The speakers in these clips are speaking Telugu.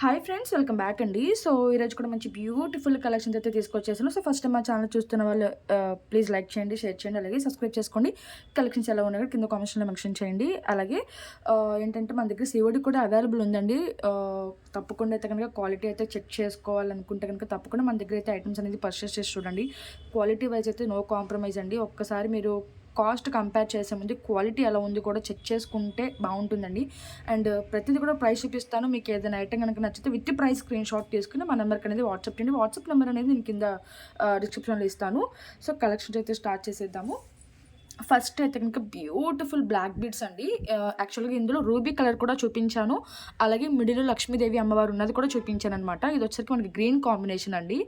హాయ్ ఫ్రెండ్స్, వెల్కమ్ బ్యాక్ అండి. సో ఈరోజు కూడా మంచి బ్యూటిఫుల్ కలెక్షన్స్ అయితే తీసుకొచ్చేసాను. సో ఫస్ట్ టైం మా ఛానల్ చూస్తున్న వాళ్ళు ప్లీజ్ లైక్ చేయండి, షేర్ చేయండి, అలాగే సబ్స్క్రైబ్ చేసుకోండి. కలెక్షన్స్ ఎలా ఉన్నాయో కింద కామెంట్స్లో మెన్షన్ చేయండి. అలాగే ఏంటంటే మన దగ్గర సిఓడి కూడా అవైలబుల్ ఉందండి. తప్పకుండా అయితే కనుక క్వాలిటీ అయితే చెక్ చేసుకోవాలనుకుంటే కనుక తప్పకుండా మన దగ్గర అయితే ఐటమ్స్ అనేది పర్చేస్ చేసి చూడండి. క్వాలిటీ వైజ్ అయితే నో కాంప్రమైజ్ అండి. ఒక్కసారి మీరు కాస్ట్ కంపేర్ చేసే ముందు క్వాలిటీ ఎలా ఉంది కూడా చెక్ చేసుకుంటే బాగుంటుందండి. అండ్ ప్రతిదీ కూడా ప్రైస్ చూపిస్తాను. మీకు ఏదైనా ఐటమ్ కనుక నచ్చితే విత్ ప్రైస్ స్క్రీన్ షాట్ తీసుకుని మా నెంబర్కి అనేది వాట్సాప్ చేయండి. వాట్సాప్ నెంబర్ అనేది నేను కింద డిస్క్రిప్షన్లో ఇస్తాను. సో కలెక్షన్స్ అయితే స్టార్ట్ చేసేద్దాము. ఫస్ట్ అయితే కనుక బ్యూటిఫుల్ బ్లాక్ బీడ్స్ అండి. యాక్చువల్గా ఇందులో రూబీ కలర్ కూడా చూపించాను, అలాగే మిడిల్లో లక్ష్మీదేవి అమ్మవారు ఉన్నది కూడా చూపించాను అనమాట. ఇది వచ్చరికి మనకి గ్రీన్ కాంబినేషన్ అండి.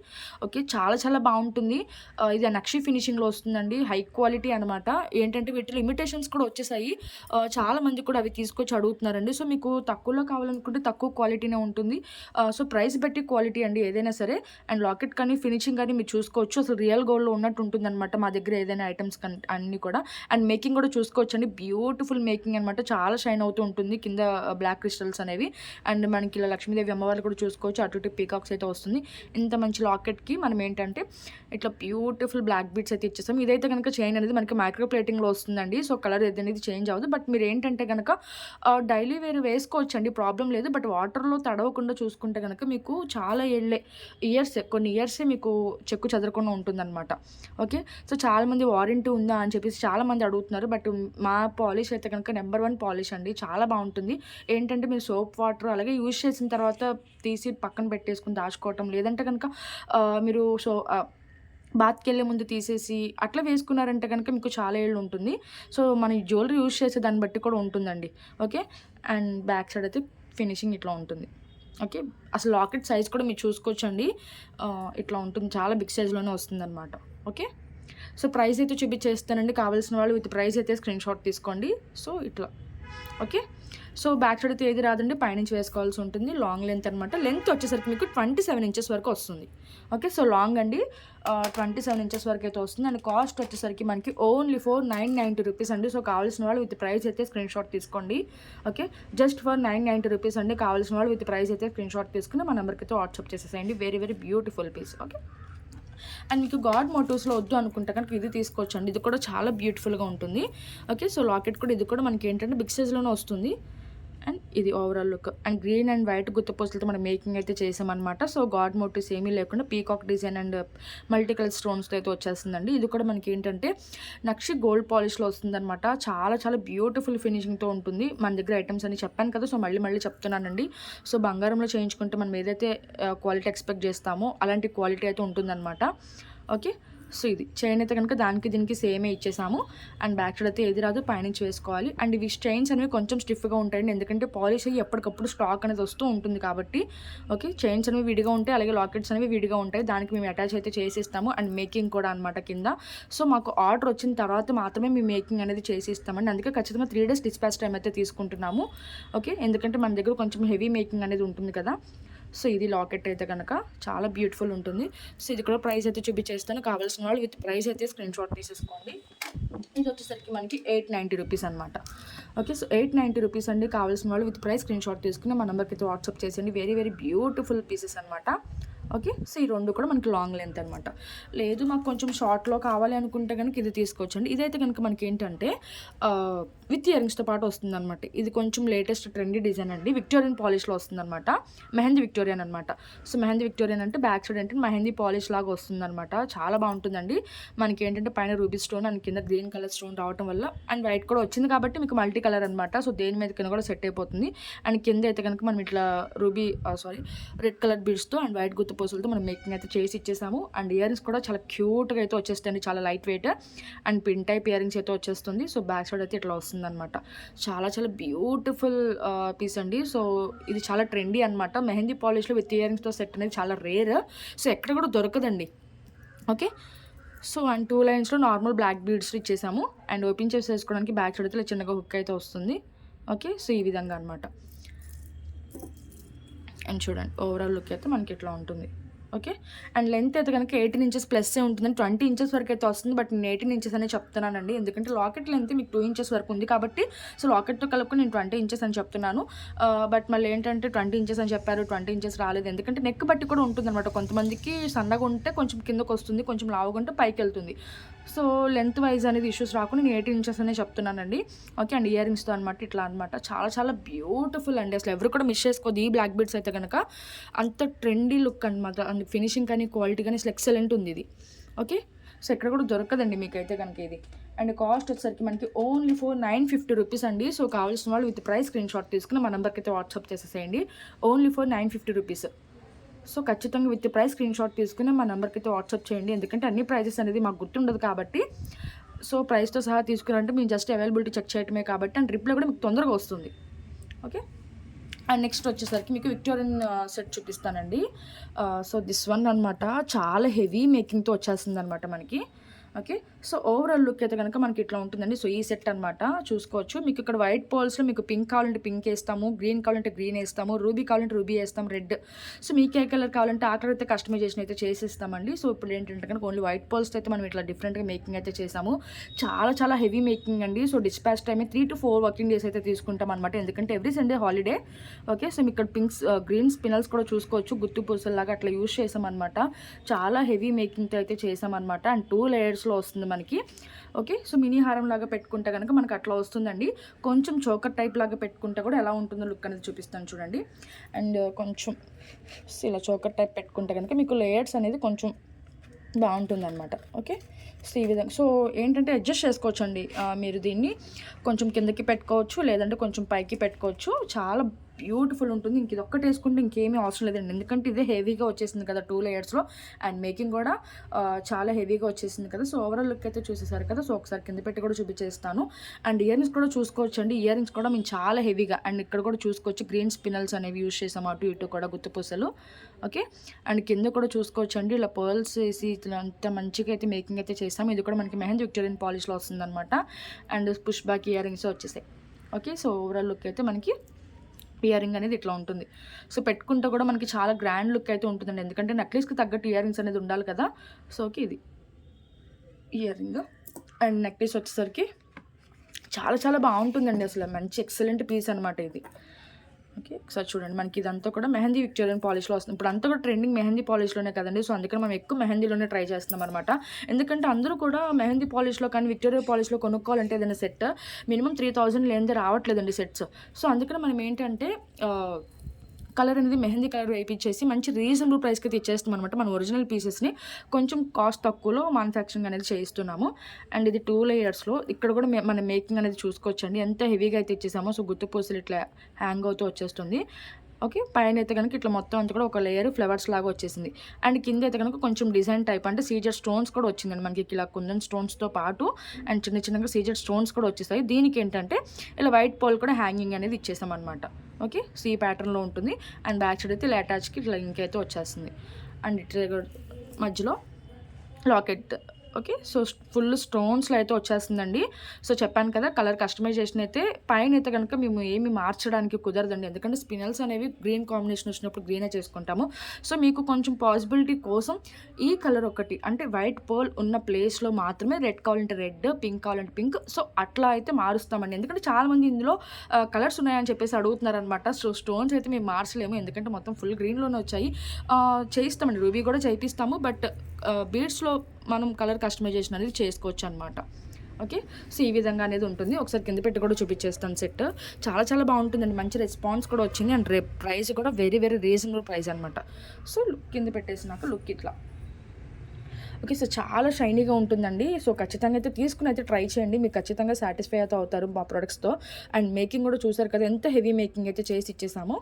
ఓకే, చాలా చాలా బాగుంటుంది. ఇది నక్షి ఫినిషింగ్లో వస్తుందండి, హై క్వాలిటీ అనమాట. ఏంటంటే వీటిలో ఇమిటేషన్స్ కూడా వచ్చేసాయి. చాలా మంది కూడా అవి తీసుకొచ్చి అడుగుతున్నారండి. సో మీకు తక్కువలో కావాలనుకుంటే తక్కువ క్వాలిటీనే ఉంటుంది. సో ప్రైస్ బట్టి క్వాలిటీ అండి ఏదైనా సరే. అండ్ లాకెట్ కానీ ఫినిషింగ్ కానీ మీరు చూసుకోవచ్చు, అసలు రియల్ గోల్డ్లో ఉన్నట్టు ఉంటుంది అనమాట మా దగ్గర ఏదైనా ఐటమ్స్ అన్నీ కూడా. అండ్ మేకింగ్ కూడా చూసుకోవచ్చండి, బ్యూటిఫుల్ మేకింగ్ అనమాట. చాలా షైన్ అవుతూ ఉంటుంది కింద బ్లాక్ క్రిస్టల్స్ అనేవి. అండ్ మనకి ఇలా లక్ష్మీదేవి అమ్మవారు కూడా చూసుకోవచ్చు, అటు ఇటు పీకాక్స్ అయితే వస్తుంది. ఇంత మంచి లాకెట్కి మనం ఏంటంటే ఇట్లా బ్యూటిఫుల్ బ్లాక్ బీడ్స్ అయితే ఇచ్చేస్తాం. ఇదైతే కనుక చైన్ అనేది మనకి మైక్రో ప్లేటింగ్లో వస్తుందండి. సో కలర్ అనేది చేంజ్ అవ్వదు. బట్ మీరు ఏంటంటే కనుక డైలీ వేరు వేసుకోవచ్చండి, ప్రాబ్లం లేదు. బట్ వాటర్లో తడవకుండా చూసుకుంటే కనుక మీకు చాలా కొన్ని ఇయర్సే మీకు చెక్కు చెదరకుండా ఉంటుందన్నమాట. ఓకే, సో చాలామంది వారంటీ ఉందా అని చెప్పేసి చాలామంది అడుగుతున్నారు. బట్ మా పాలిష్ అయితే కనుక నెంబర్ 1 పాలిష్ అండి, చాలా బాగుంటుంది. ఏంటంటే మీరు సోప్ వాటర్ అలాగే యూజ్ చేసిన తర్వాత తీసి పక్కన పెట్టేసుకుని దాచుకోవటం, లేదంటే కనుక మీరు బాత్కి వెళ్ళే ముందు తీసేసి అట్లా వేసుకున్నారంటే కనుక మీకు చాలా ఏళ్ళు ఉంటుంది. సో మన జ్యువెలరీ యూజ్ చేసే దాన్ని బట్టి కూడా ఉంటుందండి. ఓకే, అండ్ బ్యాక్ సైడ్ అయితే ఫినిషింగ్ ఇట్లా ఉంటుంది. ఓకే, అసలు లాకెట్ సైజ్ కూడా మీరు చూసుకోవచ్చండి. ఇట్లా ఉంటుంది, చాలా బిగ్ సైజ్లోనే వస్తుందన్నమాట. ఓకే, సో ప్రైస్ అయితే చూపించేస్తానండి. కావాల్సిన వాళ్ళు విత్ ప్రైస్ అయితే స్క్రీన్ షాట్ తీసుకోండి. సో ఇట్లా ఓకే. సో బ్యాక్ సైడ్ అయితే ఏది రాదండి, పైనుంచి వేసుకోవాల్సి ఉంటుంది. లాంగ్ లెంత్ అనమాట. లెంత్ వచ్చేసరికి మీకు 27 ఇంచెస్ వరకు వస్తుంది. ఓకే, సో లాంగ్ అండి, 27 ఇంచెస్ వరకు అయితే వస్తుంది. అండ్ కాస్ట్ వచ్చేసరికి మనకి ఓన్లీ ఫర్ 990 రూపీస్ అండి. సో కావాల్సిన వాళ్ళు విత్ ప్రైస్ అయితే స్క్రీన్ షాట్ తీసుకోండి. ఓకే, జస్ట్ ఫర్ 990 రూపీస్ అండి. కావాల్సిన వాళ్ళు విత్ ప్రైస్ అయితే స్క్రీన్ షాట్ తీసుకుని మా నెంబర్కి అయితే వాట్సాప్ చేసేసేయండి. Very very beautiful piece. Okay, and మీకు గాడ్ మోటివ్స్లో వద్దు అనుకుంటే కనుక ఇది తీసుకోవచ్చండి. ఇది కూడా చాలా బ్యూటిఫుల్గా ఉంటుంది. ఓకే, సో లాకెట్ కూడా ఇది కూడా మనకి ఏంటంటే బిగ్ సైజ్లోనే వస్తుంది. అండ్ ఇది overall look. And green and white గుత్తపూసలతో మనం మేకింగ్ అయితే చేసామన్నమాట. సో గాడ్ మోటివ్స్ ఏమీ లేకుండా peacock design and multi colour స్టోన్స్తో అయితే వచ్చేస్తుందండి. ఇది కూడా మనకి ఏంటంటే నక్షి గోల్డ్ పాలిష్లో వస్తుందన్నమాట. చాలా చాలా బ్యూటిఫుల్ ఫినిషింగ్తో ఉంటుంది. మన దగ్గర ఐటమ్స్ అని చెప్పాను కదా, సో మళ్ళీ చెప్తున్నానండి. సో బంగారంలో చేయించుకుంటే మనం ఏదైతే క్వాలిటీ ఎక్స్పెక్ట్ చేస్తామో అలాంటి క్వాలిటీ అయితే ఉంటుందన్నమాట. ఓకే, సో ఇది చైన్ అయితే కనుక దానికి దీనికి సేమే ఇచ్చేసాము. అండ్ బ్యాక్ సైడ్ అయితే ఏది రాదు, పైనుంచి వేసుకోవాలి. అండ్ ఇవి స్ట్రెయిన్స్ అనేవి కొంచెం స్టిఫ్గా ఉంటాయండి, ఎందుకంటే పాలిష్ అయ్యి ఎప్పటికప్పుడు స్టాక్ అనేది వస్తూ ఉంటుంది కాబట్టి. ఓకే, చైన్స్ అనేవి విడిగా ఉంటాయి, అలాగే లాకెట్స్ అనేవి విడిగా ఉంటాయి. దానికి మేము అటాచ్ అయితే చేసిస్తాము. అండ్ మేకింగ్ కూడా అనమాట కింద. సో మాకు ఆర్డర్ వచ్చిన తర్వాత మాత్రమే మేము మేకింగ్ అనేది చేసి ఇస్తామండి. అందుకే ఖచ్చితంగా 3 days డిస్పాచ్ టైం అయితే తీసుకుంటున్నాము. ఓకే, ఎందుకంటే మన దగ్గర కొంచెం హెవీ మేకింగ్ అనేది ఉంటుంది కదా. సో ఇది లాకెట్ అయితే కనుక చాలా బ్యూటిఫుల్ ఉంటుంది. సో ఇది కూడా ప్రైస్ అయితే చూపించేస్తాను. కావాల్సిన వాళ్ళు విత్ ప్రైస్ అయితే స్క్రీన్ షాట్ తీసేసుకోండి. ఇది వచ్చేసరికి మనకి 890 రూపీస్ అనమాట. ఓకే, సో 890 రూపీస్ అండి. కావాల్సిన వాళ్ళు విత్ ప్రైస్ స్క్రీన్ షాట్ తీసుకుని మా నెంబర్కి అయితే వాట్సాప్ చేసేయండి. వెరీ వెరీ బ్యూటిఫుల్ పీసెస్ అనమాట. ఓకే, సో ఈ రెండు కూడా మనకి లాంగ్ లెంత్ అనమాట. లేదు మాకు కొంచెం షార్ట్లో కావాలి అనుకుంటే కనుక ఇది తీసుకోవచ్చండి. ఇదైతే కనుక మనకి ఏంటంటే విత్ ఇయరింగ్స్తో పాటు వస్తుందన్నమాట. ఇది కొంచెం లేటెస్ట్ ట్రెండీ డిజైన్ అండి, విక్టోరియన్ పాలిష్లో వస్తుందన్నమాట. మెహందీ విక్టోరియన్ అనమాట. సో మెహందీ విక్టోరియన్ అంటే బ్యాక్ సైడ్ అంటే మెహందీ పాలిష్ లాగా వస్తుందన్నమాట. చాలా బాగుంటుందండి. మనకి ఏంటంటే పైన రూబీ స్టోన్ అండ్ కింద గ్రీన్ కలర్ స్టోన్ రావడం వల్ల అండ్ వైట్ కూడా వచ్చింది కాబట్టి మీకు మల్టీ కలర్ అనమాట. సో దేని మీద కింద కూడా సెట్ అయిపోతుంది. అండ్ కింద అయితే కనుక మనం ఇట్లా రెడ్ కలర్ బీడ్స్తో అండ్ వైట్ గుత్తపూసలతో మనం మేకింగ్ అయితే చేసి ఇచ్చేసాము. అండ్ ఇయరింగ్స్ కూడా చాలా క్యూట్గా అయితే వచ్చేస్తాయండి, చాలా light weight and pin type earrings అయితే వచ్చేస్తుంది. సో బ్యాక్ సైడ్ అయితే ఇట్లా వస్తుంది అనమాట. చాలా చాలా బ్యూటిఫుల్ పీస్ అండి. సో ఇది చాలా ట్రెండీ అనమాట. మెహందీ పాలిష్లో విత్ ఇయరింగ్స్తో సెట్ అనేది చాలా రేర్. సో ఎక్కడ కూడా దొరకదండి. ఓకే, సో అండ్ 2 లైన్స్లో నార్మల్ బ్లాక్ బీడ్స్ ఇచ్చేసాము. అండ్ ఓపెన్ చేసి వేసుకోవడానికి బ్యాక్ సైడ్ అయితే చిన్నగా హుక్ అయితే వస్తుంది. ఓకే, సో ఈ విధంగా అనమాట. అండ్ చూడండి ఓవరాల్ లుక్ అయితే మనకి ఇట్లా ఉంటుంది. ఓకే. అండ్ లెంత్ అయితే కనుక 18 ఇంచెస్ ప్లస్సే ఉంటుందండి. 20 ఇంచెస్ వరకు అయితే వస్తుంది. బట్ నేను 18 ఇంచెస్ అనే చెప్తున్నానండి. ఎందుకంటే లాకెట్ లెంత్ మీకు 2 ఇంచెస్ వరకు ఉంది కాబట్టి సో లాకెట్‌తో కలుపుకొని నేను 20 ఇంచెస్ అని చెప్తున్నాను. బట్ మళ్ళీ ఏంటంటే 20 ఇంచెస్ అని చెప్పారు. 20 ఇంచెస్ రాలేదు. ఎందుకంటే నెక్ బట్టి కూడా ఉంటుందనమాట. కొంతమందికి సన్నగా ఉంటే కొంచెం కిందకొస్తుంది. కొంచెం లావుగా ఉంటే పైకెళ్తుంది. సో లెంత్ వైజ్ అనేది ఇష్యూస్ రాకుండా నేను 18 ఇంచెస్ అనే చెప్తున్నానండి. ఓకే. అండ్ ఇయర్ రింగ్స్‌తో అనమాట ఇట్లా అనమాట. చాలా చాలా బ్యూటిఫుల్ అండి. అసలు ఎవరు కూడా మిస్ చేసుకోవద్దు. ఈ బ్లాక్ బీడ్స్ అయితే గనక అంత ట్రెండీ లుక్ అనమాట. అండ్ ఫినిషింగ్ కానీ, క్వాలిటీ కానీ అసలు ఎక్సలెంట్ ఉంది ఇది. ఓకే. సో ఎక్కడ కూడా దొరకదండి మీకైతే కనుక ఇది. అండ్ కాస్ట్ వచ్చేసరికి మనకి ఓన్లీ ఫర్ 950 రూపీస్ అండి. సో కావాల్సిన వాళ్ళు విత్ ప్రైస్ స్క్రీన్ షాట్ తీసుకుని మా నెంబర్కి అయితే వాట్సాప్ చేసేసేయండి. Only for 950 rupees. సో ఖచ్చితంగా విత్ ప్రైస్ స్క్రీన్ షాట్ తీసుకుని మా నెంబర్కి అయితే వాట్సాప్ చేయండి. ఎందుకంటే అన్ని ప్రైజెస్ అనేది మాకు గుర్తుండదు కాబట్టి సో ప్రైస్తో సహా తీసుకురంటే మేము జస్ట్ అవైలబిలిటీ చెక్ చేయడమే కాబట్టి అండ్ రిప్లై కూడా మీకు తొందరగా వస్తుంది. ఓకే. అండ్ నెక్స్ట్ వచ్చేసరికి మీకు విక్టోరియన్ సెట్ చూపిస్తానండి. సో దిస్ వన్ అనమాట చాలా హెవీ మేకింగ్తో వచ్చేస్తుంది అనమాట మనకి. ఓకే. సో ఓవరాల్ లుక్ అయితే కనుక మనకి ఇట్లా ఉంటుందండి. సో ఈ సెట్ అనమాట చూసుకోవచ్చు. మీకు ఇక్కడ వైట్ పోల్స్లో మీకు పింక్ కావాలంటే పింక్ వేస్తాము, గ్రీన్ కావాలంటే గ్రీన్ వేస్తాము, రూబీ కావాలంటే రూబీ వేస్తాం, రెడ్. సో మీకు ఏ కలర్ కావాలంటే ఆ కలర్ అయితే కస్టమైజేషన్ అయితే చేసేస్తామండి. సో ఇప్పుడు ఏంటంటే కనుక ఓన్లీ వైట్ పోల్స్ అయితే మనం ఇట్లా డిఫరెంట్గా మేకింగ్ అయితే చేసాము. చాలా చాలా హెవీ మేకింగ్ అండి. So dispatch time 3 to 4 working days అయితే తీసుకుంటాం అనమాట. ఎందుకంటే every Sunday holiday. Okay. So మీకు ఇక్కడ పింక్స్ గ్రీన్ స్పినల్స్ కూడా చూసుకోవచ్చు. గుత్తు పూసల్లాగా అట్లా యూజ్ చేసామన్నమాట. చాలా హెవీ మేకింగ్తో అయితే చేసామన్నమాట. అండ్ 2 లేయర్స్లో వస్తుంది మనకి. ఓకే. సో మినీ హారం లాగా పెట్టుకుంటే కనుక మనకు అట్లా వస్తుందండి. కొంచెం చోకర్ టైప్ లాగా పెట్టుకుంటే కూడా ఎలా ఉంటుందో లుక్ అనేది చూపిస్తాను చూడండి. అండ్ కొంచెం ఇలా చోకర్ టైప్ పెట్టుకుంటే కనుక మీకు లేయర్స్ అనేది కొంచెం బాగుంటుందన్నమాట. ఓకే. సో ఈ విధంగా సో ఏంటంటే అడ్జస్ట్ చేసుకోవచ్చు అండి. మీరు దీన్ని కొంచెం కిందకి పెట్టుకోవచ్చు, లేదంటే కొంచెం పైకి పెట్టుకోవచ్చు. చాలా బ్యూటిఫుల్ ఉంటుంది. ఇంక ఇది ఒక్కటి వేసుకుంటే ఇంకేమీ అవసరం లేదండి. ఎందుకంటే ఇదే హెవీగా వచ్చేసింది కదా 2 లేయర్స్లో. అండ్ మేకింగ్ కూడా చాలా హెవీగా వచ్చేసింది కదా. సో ఓవరాల్ లుక్ అయితే చూసేసారు కదా. సో ఒకసారి కింద పెట్టి కూడా చూపించేస్తాను. అండ్ ఇయర్ రింగ్స్ కూడా చూసుకోవచ్చు అండి. ఇయర్ రింగ్స్ కూడా మేము చాలా హెవీగా అండ్ ఇక్కడ కూడా చూసుకోవచ్చు గ్రీన్ స్పినల్స్ అనేవి యూజ్ చేసాము. అటు ఇటు కూడా గుత్తు పూసలు. ఓకే. అండ్ కింద కూడా చూసుకోవచ్చు అండి. ఇలా పర్ల్స్ వేసి ఇట్లా అంత మంచిగా అయితే మేకింగ్ అయితే చేసాము. ఇది కూడా మనకి మెహందీ విక్టోరియన్ పాలిష్లో వస్తుందన్నమాట. And push back ear rings వచ్చేసాయి. ఓకే. సో ఓవరాల్ లుక్ అయితే మనకి ఇయర్ రింగ్ అనేది ఇట్లా ఉంటుంది. సో పెట్టుకుంటే కూడా మనకి చాలా గ్రాండ్ లుక్ అయితే ఉంటుందండి. ఎందుకంటే నెక్లెస్కి తగ్గట్టు ఇయర్ రింగ్స్ అనేది ఉండాలి కదా. So okay. ఇది ఇయర్ రింగ్ అండ్ నెక్లెస్ వచ్చేసరికి చాలా చాలా బాగుంటుందండి. అసలు మంచి ఎక్సలెంట్ పీస్ అనమాట ఇది. ఓకే. ఒకసారి చూడండి మనకి ఇదంతా కూడా మెహందీ విక్టోరియన్ పాలిష్లో వస్తుంది. ఇప్పుడు అంతా కూడా ట్రెండింగ్ మెహందీ పాలిష్లోనే కదండి. సో అందుకని మనం ఎక్కువ మెహందీలోనే ట్రై చేస్తున్నాం అనమాట. ఎందుకంటే అందరూ కూడా మెహందీ పాలిష్లో కానీ విక్టోరియా పాలిష్లో కొనుక్కోవాలంటే ఏదైనా సెట్ మినిమం 3000 లేనిదే రావట్లేదండి సెట్స్. సో అందుకని మనం ఏంటంటే కలర్ అనేది మెహందీ కలర్ వేయించేసి మంచి రీజనబుల్ ప్రైస్కి అయితే ఇచ్చేస్తాం అనమాట. మన ఒరిజినల్ పీసెస్ని కొంచెం కాస్ట్ తక్కువలో మ్యానుఫ్యాక్చరింగ్ అనేది చేయిస్తున్నాము. అండ్ ఇది 2 లేయర్స్లో ఇక్కడ కూడా మన మేకింగ్ అనేది చూసుకోవచ్చండి. ఎంత హెవీగా అయితే ఇచ్చేసామో. సో గుత్తు పూసలు ఇట్లా హ్యాంగ్ అవుతూ వచ్చేస్తుంది. ఓకే. పైన అయితే కనుక ఇట్లా మొత్తం అంతా కూడా ఒక లేయర్ ఫ్లవర్స్ లాగా వచ్చేసింది. అండ్ కింద అయితే కనుక కొంచెం డిజైన్ టైప్ అంటే సీజర్ స్టోన్స్ కూడా వచ్చిందండి మనకి. ఇలా కుందన్ స్టోన్స్తో పాటు అండ్ చిన్న చిన్నగా సీజర్ స్టోన్స్ కూడా వచ్చేసాయి. దీనికి ఏంటంటే ఇలా వైట్ పోల్ కూడా హ్యాంగింగ్ అనేది ఇచ్చేసాం అనమాట. ఓకే. సో ఈ ప్యాటర్న్లో ఉంటుంది. అండ్ బ్యాక్ సైడ్ అయితే ఇలా అటాచ్కి ఇట్లా లింక్ అయితే వచ్చేస్తుంది. అండ్ ఇట్లా మధ్యలో లాకెట్. ఓకే. సో ఫుల్ స్టోన్స్లో అయితే వచ్చేస్తుందండి. సో చెప్పాను కదా కలర్ కస్టమైజేషన్ అయితే పైన అయితే కనుక మేము ఏమి మార్చడానికి కుదరదండి. ఎందుకంటే స్పినల్స్ అనేవి గ్రీన్ కాంబినేషన్ వచ్చినప్పుడు గ్రీనే చేసుకుంటాము. సో మీకు కొంచెం పాసిబిలిటీ కోసం ఈ కలర్ ఒకటి అంటే వైట్ పోల్ ఉన్న ప్లేస్లో మాత్రమే రెడ్ కావాలంటే రెడ్, పింక్ కావాలంటే పింక్. సో అట్లా అయితే మారుస్తామండి. ఎందుకంటే చాలామంది ఇందులో కలర్స్ ఉన్నాయని చెప్పేసి అడుగుతున్నారనమాట. సో స్టోన్స్ అయితే మేము మార్చలేము. ఎందుకంటే మొత్తం ఫుల్ గ్రీన్లోనే వచ్చాయి. చేయిస్తామండి. రూబీ కూడా చేయిస్తాము. బట్ బీడ్స్లో మనం కలర్ కస్టమైజేషన్ అనేది చేసుకోవచ్చు అనమాట. ఓకే. సో ఈ విధంగా అనేది ఉంటుంది. ఒకసారి కింద పెట్టి కూడా చూపించేస్తాను సెట్. చాలా చాలా బాగుంటుందండి. మంచి రెస్పాన్స్ కూడా వచ్చింది. అండ్ ప్రైస్ కూడా వెరీ వెరీ రీజనబుల్ ప్రైస్ అనమాట. సో కింద పెట్టేసినాక లుక్ ఇట్లా. ఓకే. సో చాలా షైనీగా ఉంటుందండి. సో ఖచ్చితంగా అయితే తీసుకుని అయితే ట్రై చేయండి. మీకు ఖచ్చితంగా సాటిస్ఫై అయితే అవుతారు మా ప్రొడక్ట్స్తో. అండ్ మేకింగ్ కూడా చూసారు కదా ఎంత హెవీ మేకింగ్ అయితే చేసి ఇచ్చేసాము.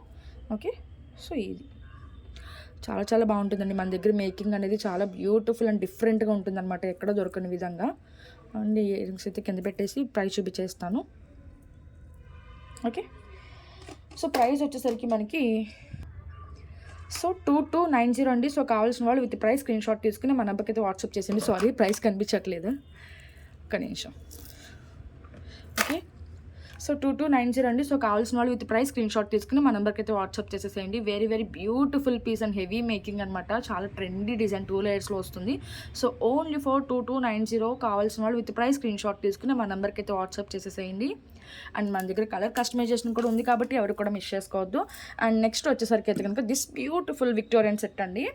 ఓకే. సో ఇది చాలా చాలా బాగుంటుందండి. మన దగ్గర మేకింగ్ అనేది చాలా బ్యూటిఫుల్ అండ్ డిఫరెంట్గా ఉంటుందన్నమాట. ఎక్కడ దొరకని విధంగా. అండ్ ఇయర్ రింగ్స్ అయితే కింద పెట్టేసి ప్రైస్ చూపించేస్తాను. ఓకే. సో ప్రైస్ వచ్చేసరికి మనకి సో 2290 అండి. సో కావాల్సిన వాళ్ళు విత్ ప్రైస్ స్క్రీన్ షాట్ తీసుకుని మన నెంబర్కి అయితే వాట్సాప్ చేసేయండి. సారీ ప్రైస్ కనిపించట్లేదు, ఒక్క నిమిషం. ఓకే. సో 2290 అండి. సో కావాల్సిన వాళ్ళు విత్ ప్రైస్ స్క్రీన్ షాట్ తీసుకుని మా నెంబర్కి అయితే వాట్సాప్ చేసేసేయండి. Very very beautiful piece and heavy making అనమాట. చాలా ట్రెండీ డిజైన్ 2 లేయర్స్లో వస్తుంది. సో ఓన్లీ ఫర్ 2290 కావాల్సిన వాళ్ళు విత్ ప్రైస్ స్క్రీన్ షాట్ తీసుకుని మా నెంబర్కి అయితే వాట్సాప్ చేసేసేయండి. అండ్ మన దగ్గర కలర్ కస్టమైజేషన్ కూడా ఉంది కాబట్టి ఎవరు కూడా మిస్ చేసుకోవద్దు. అండ్ నెక్స్ట్ వచ్చేసరికి అయితే కనుక దిస్ బ్యూటిఫుల్ విక్టోరియన్ సెట్ అండి.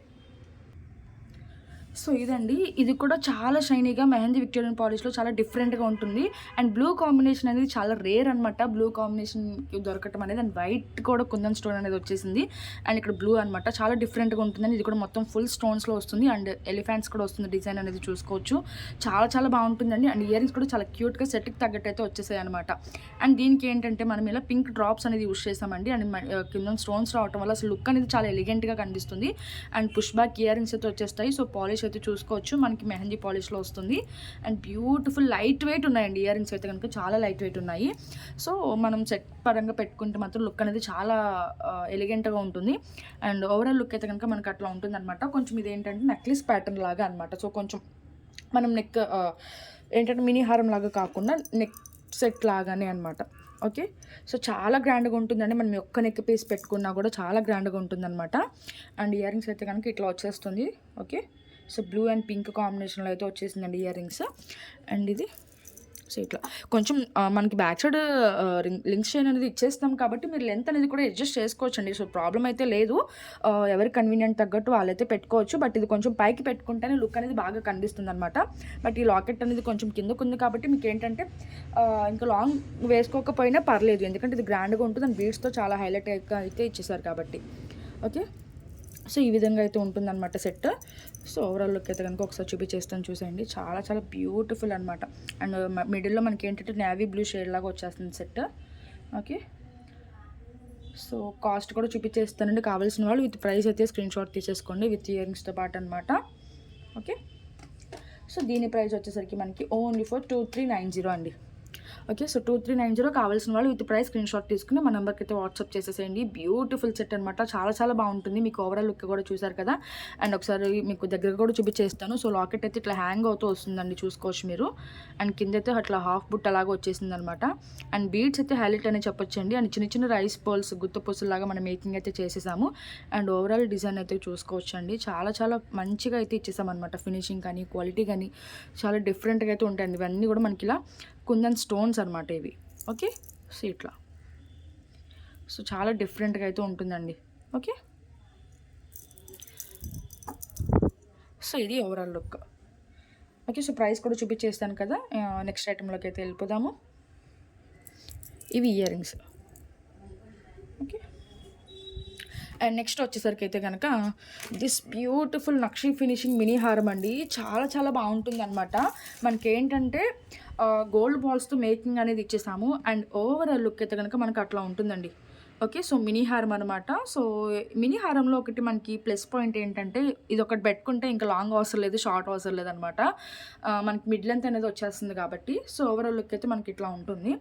సో ఇదండి, ఇది కూడా చాలా షైనీగా మెహందీ విక్టోరియన్ పాలిష్లో చాలా డిఫరెంట్గా ఉంటుంది. అండ్ బ్లూ కాంబినేషన్ అనేది చాలా రేర్ అనమాట. బ్లూ కాంబినేషన్ దొరకటం అనేది, అండ్ వైట్ కూడా కుందన్ స్టోన్ అనేది వచ్చేసింది. అండ్ ఇక్కడ బ్లూ అనమాట, చాలా డిఫరెంట్గా ఉంటుందని. ఇది కూడా మొత్తం ఫుల్ స్టోన్స్లో వస్తుంది. అండ్ ఎలిఫెంట్స్ కూడా వస్తుంది డిజైన్ అనేది చూసుకోవచ్చు. చాలా చాలా బాగుంటుందండి. అండ్ ఇయర్ రింగ్స్ కూడా చాలా క్యూట్గా సెట్కి తగ్గట్టు అయితే వచ్చేసాయి అనమాట. అండ్ దీనికి ఏంటంటే మనం ఇలా పింక్ డ్రాప్స్ అనేది యూస్ చేసామండి. అండ్ కింద స్టోన్స్ రావడం వల్ల అసలు లుక్ అనేది చాలా ఎలిగెంట్గా కనిపిస్తుంది. And push back ear rings అయితే వచ్చేస్తాయి. సో పాలిష్ అయితే చూసుకోవచ్చు, మనకి మెహందీ పాలిష్లో వస్తుంది. అండ్ బ్యూటిఫుల్ లైట్ వెయిట్ ఉన్నాయండి ఇయర్ రింగ్స్ అయితే కనుక, చాలా లైట్ వెయిట్ ఉన్నాయి. సో మనం సెట్ పరంగా పెట్టుకుంటే మాత్రం లుక్ అనేది చాలా ఎలిగెంట్గా ఉంటుంది. అండ్ ఓవరాల్ లుక్ అయితే కనుక మనకు అట్లా ఉంటుంది అనమాట. కొంచెం ఇది ఏంటంటే నెక్లెస్ ప్యాటర్న్ లాగా అనమాట. సో కొంచెం మనం నెక్ ఏంటంటే మినీ హారం లాగా కాకుండా నెక్ సెట్ లాగానే అనమాట. ఓకే, సో చాలా గ్రాండ్గా ఉంటుందండి. మనం ఒక్క నెక్ పీస్ పెట్టుకున్నా కూడా చాలా గ్రాండ్గా ఉంటుందన్నమాట. అండ్ ఇయర్ రింగ్స్ అయితే కనుక ఇట్లా వచ్చేస్తుంది. Okay, so blue and pink కాంబినేషన్లో అయితే వచ్చేసిందండి ఇయర్ రింగ్స్. అండ్ ఇది సో ఇట్లా కొంచెం మనకి బ్యాక్ సైడ్ లింక్స్ చైన్ అనేది ఇచ్చేస్తాం కాబట్టి మీరు లెంత్ అనేది కూడా అడ్జస్ట్ చేసుకోవచ్చండి. సో ప్రాబ్లం అయితే లేదు, ఎవరికి కన్వీనియంట్ తగ్గట్టు వాళ్ళైతే పెట్టుకోవచ్చు. బట్ ఇది కొంచెం పైకి పెట్టుకుంటేనే లుక్ అనేది బాగా కనిపిస్తుంది అనమాట. బట్ ఈ లాకెట్ అనేది కొంచెం కిందకు ఉంది కాబట్టి మీకు ఏంటంటే ఇంకా లాంగ్ వేసుకోకపోయినా పర్లేదు, ఎందుకంటే ఇది గ్రాండ్గా ఉంటుంది. అండ్ బీడ్స్తో చాలా హైలైట్ అయితే ఇచ్చేసారు కాబట్టి. ఓకే, సో ఈ విధంగా అయితే ఉంటుందన్నమాట సెట్. సో ఓవరాల్ లుక్ అయితే కనుక ఒకసారి చూపించేస్తాను చూసేయండి. చాలా చాలా బ్యూటిఫుల్ అనమాట. అండ్ మిడిల్లో మనకి ఏంటంటే నేవీ బ్లూ షేడ్ లాగా వచ్చేస్తుంది సెట్. ఓకే, సో కాస్ట్ కూడా చూపించేస్తానండి. కావాల్సిన వాళ్ళు విత్ ప్రైస్ అయితే స్క్రీన్ షాట్ తీసేసుకోండి విత్ ఇయర్ రింగ్స్తో పాటు అనమాట. ఓకే, సో దీని ప్రైస్ వచ్చేసరికి మనకి ఓన్లీ ఫర్ 2390 అండి. ఓకే, సో 2390 కావాల్సిన వాళ్ళు విత్ ప్రైస్ స్క్రీన్ షాట్ తీసుకుని మా నెంబర్కి అయితే వాట్సాప్ చేసేసేయండి. బ్యూటిఫుల్ సెట్ అనమాట, చాలా చాలా బాగుంటుంది. మీకు ఓవరాల్ లుక్ కూడా చూసారు కదా. అండ్ ఒకసారి మీకు దగ్గర కూడా చూపించేస్తాను. సో లాకెట్ అయితే ఇట్లా హ్యాంగ్ అవుతూ వస్తుందండి, చూసుకోవచ్చు మీరు. అండ్ కింద అయితే అట్లా హాఫ్ బుట్ అలాగా వచ్చేసింది అనమాట. అండ్ బీడ్స్ అయితే హైలైట్ అని చెప్పొచ్చండి. అండ్ చిన్న చిన్న రైస్ పోల్స్ గుత్తపూసలాగా మనం మేకింగ్ అయితే చేసేసాము. అండ్ ఓవరాల్ డిజైన్ అయితే చూసుకోవచ్చు అండి. చాలా చాలా మంచిగా అయితే ఇచ్చేసామన్నమాట. ఫినిషింగ్ కానీ క్వాలిటీ కానీ చాలా డిఫరెంట్గా అయితే ఉంటాయండి. ఇవన్నీ కూడా మనకి ఇలా కుందన్ స్టోన్స్ అనమాట ఇవి. ఓకే, సో ఇట్లా సో చాలా డిఫరెంట్గా అయితే ఉంటుందండి. ఓకే, సో ఇది overall look. Okay, so price కూడా చూపించేస్తాను కదా. నెక్స్ట్ ఐటెంలోకి అయితే వెళ్ళిపోదాము. ఇవి ear rings. Okay, and next వచ్చేసరికి అయితే కనుక this beautiful nakshi finishing mini హారం అండి. చాలా చాలా బాగుంటుంది అనమాట. మనకి ఏంటంటే గోల్డ్ బాల్స్తో మేకింగ్ అనేది ఇచ్చేసాము. అండ్ ఓవరాల్ లుక్ అయితే కనుక మనకు అట్లా ఉంటుందండి. ఓకే, సో మినీ హారం అనమాట. సో మినీ హారంలో ఒకటి మనకి ప్లస్ పాయింట్ ఏంటంటే ఇది ఒకటి పెట్టుకుంటే ఇంకా లాంగ్ అవసరం లేదు, షార్ట్ అవసరం లేదనమాట. మనకి మిడ్ లెంత్ అనేది వచ్చేస్తుంది కాబట్టి. సో ఓవరాల్ లుక్ అయితే మనకి ఇట్లా ఉంటుంది.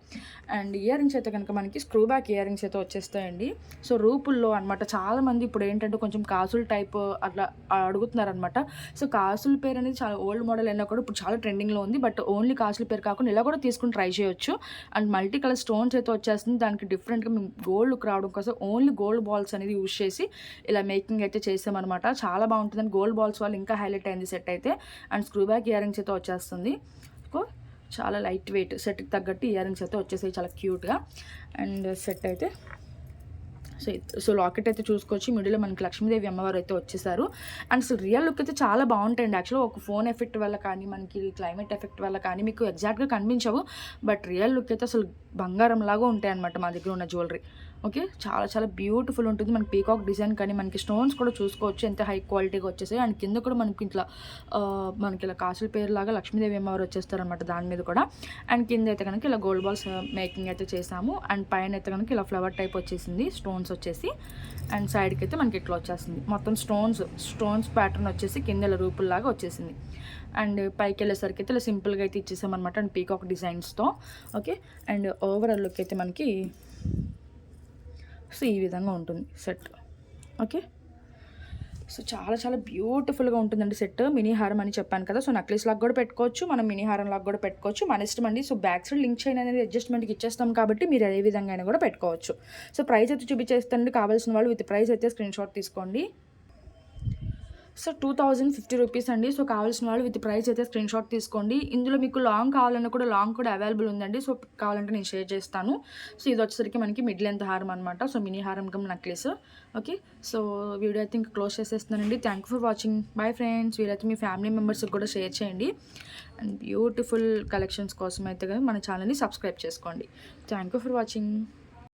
అండ్ ఇయర్ రింగ్స్ అయితే కనుక మనకి స్క్రూ బ్యాక్ ఇయర్ రింగ్స్ అయితే వచ్చేస్తాయండి. సో రూపుల్లో అనమాట. చాలామంది ఇప్పుడు ఏంటంటే కొంచెం కాసుల టైప్ అట్లా అడుగుతున్నారనమాట. సో కాసుల పేరు అనేది చాలా ఓల్డ్ మోడల్ అయినా కూడా ఇప్పుడు చాలా ట్రెండింగ్లో ఉంది. బట్ ఓన్లీ కాసుల పేరు కాకుండా ఇలా కూడా తీసుకుని ట్రై చేయొచ్చు. అండ్ మల్టీ కలర్ స్టోన్స్ అయితే వచ్చేస్తుంది. దానికి డిఫరెంట్గా మేము గోల్డ్ లుక్ రావడం కోసం ఓన్లీ గోల్డ్ బాల్స్ అనేది యూజ్ చేసి ఇలా మేకింగ్ అయితే చేసామన్నమాట. చాలా బాగుంటుందని గోల్డ్ బాల్స్ వాళ్ళు ఇంకా హైలైట్ అయింది సెట్ అయితే. And screw back ear rings అయితే వచ్చేస్తుంది. చాలా లైట్ వెయిట్, సెట్కి తగ్గట్టు ఇయర్ రింగ్స్ అయితే వచ్చేసాయి చాలా క్యూట్గా. అండ్ సెట్ అయితే సో లాకెట్ అయితే చూసుకోవచ్చు. మిడిల్లో మనకి లక్ష్మీదేవి అమ్మవారు అయితే వచ్చేసారు. అండ్ అసలు రియల్ లుక్ అయితే చాలా బాగుంటాయండి. యాక్చువల్గా ఒక ఫోన్ ఎఫెక్ట్ వల్ల కానీ మనకి క్లైమేట్ ఎఫెక్ట్ వల్ల కానీ మీకు ఎగ్జాక్ట్గా కనిపించవు. బట్ రియల్ లుక్ అయితే అసలు బంగారం లాగా ఉంటాయి అనమాట మా దగ్గర ఉన్న జ్యువెలరీ. ఓకే, చాలా చాలా బ్యూటిఫుల్ ఉంటుంది. మనకి పీకాక్ డిజైన్ కానీ మనకి స్టోన్స్ కూడా చూసుకోవచ్చు ఎంత హై క్వాలిటీగా వచ్చేసాయి. అండ్ కింద కూడా మనకి ఇట్లా మనకి ఇలా కాసుల పేరు లాగా లక్ష్మీదేవి అమ్మవారు వచ్చేస్తారనమాట దాని మీద కూడా. అండ్ కింద అయితే కనుక ఇలా గోల్డ్ బాల్స్ మేకింగ్ అయితే చేసాము. అండ్ పైన అయితే కనుక ఇలా ఫ్లవర్ టైప్ వచ్చేసింది స్టోన్స్ వచ్చేసి. అండ్ సైడ్కి అయితే మనకి ఇట్లా వచ్చేసింది మొత్తం స్టోన్స్ ప్యాటర్న్ వచ్చేసి కింద ఇలా రూపుల్లాగా వచ్చేసింది. అండ్ పైకి వెళ్ళేసరికి అయితే ఇలా సింపుల్గా అయితే ఇచ్చేసామన్నమాట. అండ్ పీకాక్ డిజైన్స్తో. ఓకే, అండ్ ఓవరాల్ లుక్ అయితే మనకి సో ఈ విధంగా ఉంటుంది సెట్. ఓకే, సో చాలా చాలా బ్యూటిఫుల్గా ఉంటుందండి సెట్. మినీ హారం అని చెప్పాను కదా, సో నక్లీస్ లాగా కూడా పెట్టుకోవచ్చు, మనం మినీ హారం లాగా కూడా పెట్టుకోవచ్చు, మన ఇష్టం అండి. So back side link chain అనేది అడ్జస్ట్మెంట్కి ఇచ్చేస్తాం కాబట్టి మీరు ఏ విధంగా అయినా కూడా పెట్టుకోవచ్చు. సో ప్రైస్ అయితే చూపించేస్తానండి, కావాల్సిన వాళ్ళు విత్ ప్రైస్ అయితే స్క్రీన్ షాట్ తీసుకోండి. సో 2050 రూపీస్ అండి. సో కావాల్సిన వాళ్ళు విత్ ప్రైస్ అయితే స్క్రీన్ షాట్ తీసుకోండి. ఇందులో మీకు లాంగ్ కావాలన్నా కూడా లాంగ్ కూడా అవైలబుల్ ఉందండి. సో కావాలంటే నేను షేర్ చేస్తాను. సో ఇది వచ్చేసరికి మనకి మిడ్ లెంత్ హారం అనమాట. సో మినీ హారం cum necklace. Okay, so video అయితే ఇంకా క్లోజ్ చేసేస్తున్నానండి. Thank you for watching. Bye friends. వీలైతే మీ ఫ్యామిలీ మెంబర్స్కి కూడా షేర్ చేయండి. అండ్ బ్యూటిఫుల్ కలెక్షన్స్ కోసం అయితే మన ఛానల్ని సబ్స్క్రైబ్ చేసుకోండి. Thank you for watching.